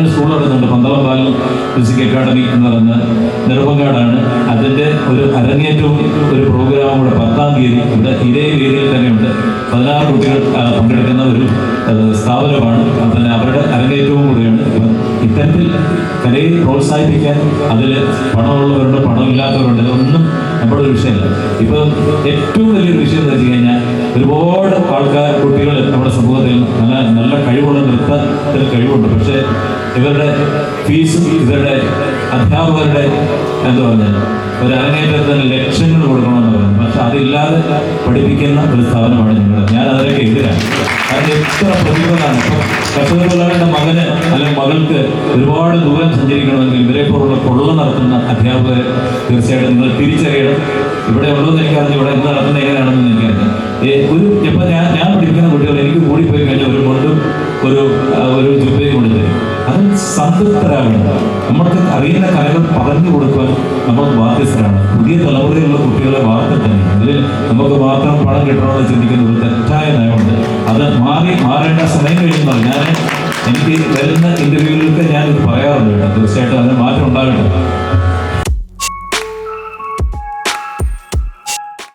ഞാനൊരു സ്കൂൾ നടത്തുന്നുണ്ട്, പന്തളംപാലം music academy എന്ന് പറയുന്ന നെടുമങ്ങാടാണ്. അതിൻ്റെ ഒരു അരങ്ങേറ്റവും ഒരു പ്രോഗ്രാമും കൂടെ 10-ാം തീയതി ഇവിടെ ഇതേ വേദിയിൽ തന്നെയുണ്ട്. 16 കുട്ടികൾ പങ്കെടുക്കുന്ന ഒരു സ്ഥാപനമാണ്. പിന്നെ അവരുടെ അരങ്ങേറ്റവും കൂടെയാണ്. ഇപ്പം ഇത്തരത്തിൽ കലയെ പ്രോത്സാഹിപ്പിക്കാൻ അതിൽ പണമുള്ളവരുണ്ട്, പണമില്ലാത്തവരുണ്ട്, ഇതൊന്നും നമ്മുടെ ഒരു വിഷയമല്ല. ഇപ്പം ഏറ്റവും വലിയൊരു വിഷയം എന്ന് വെച്ച് കഴിഞ്ഞാൽ ഒരുപാട് ആൾക്കാർ, കുട്ടികൾ നമ്മുടെ സമൂഹത്തിൽ നല്ല കഴിവുള്ള നൃത്തത്തിൽ കഴിവുണ്ട്. പക്ഷേ ഇവരുടെ ഫീസും ഇവരുടെ അധ്യാപകരുടെ എന്താ പറഞ്ഞാൽ ഒരു അരങ്ങേറ്റത്തിന് ലക്ഷങ്ങൾ കൊടുക്കണമെന്ന് പറയുന്നത്. പക്ഷെ അതില്ലാതെ പഠിപ്പിക്കുന്ന ഒരു സ്ഥാപനമാണ് ഞങ്ങൾ. ഞാൻ അതിനൊക്കെ എതിരാണ്. കാരണം എത്ര പ്രതിഭകളാണ്. ഇപ്പം കർഷകരുടെ മകന് അല്ലെങ്കിൽ മകൾക്ക് ഒരുപാട് ദൂരം സഞ്ചരിക്കണമെങ്കിൽ ഇവരെ പോലുള്ള കൊള്ള നടത്തുന്ന അധ്യാപകരെ തീർച്ചയായിട്ടും നിങ്ങൾ തിരിച്ചറിയണം. ഇവിടെ ഉള്ളതെന്ന് എനിക്കറിഞ്ഞു, ഇവിടെ എന്ത് നടത്തുന്നത് എങ്ങനെയാണെന്ന് എനിക്കറിയാം. ഇപ്പം ഞാൻ പഠിക്കുന്ന കുട്ടികൾ എനിക്ക് കൂടിപ്പോയി കഴിഞ്ഞാൽ ഒരു കൊണ്ടും ഒരു ജുബയും കൊടുത്ത് അതിൽ സംതൃപ്തരാകണം. നമ്മൾക്ക് അറിയുന്ന കലകൾ പറഞ്ഞു കൊടുക്കാൻ നമ്മൾ ബാധ്യസ്ഥരാണ്. പുതിയ തലമുറയിലുള്ള കുട്ടികളെ വാർത്തിട്ടാണ്. അതിൽ നമുക്ക് മാത്രം പണം കിട്ടണമെന്ന് ചിന്തിക്കുന്ന ഒരു തെറ്റായ നയമുണ്ട്. അത് മാറേണ്ട സമയം കഴിയുന്നതാണ്. എനിക്ക് വരുന്ന ഇന്റർവ്യൂകൾക്ക് ഞാൻ ഇത് പറയാറുണ്ട്. തീർച്ചയായിട്ടും അതിന് മാറ്റം ഉണ്ടാകട്ടെ.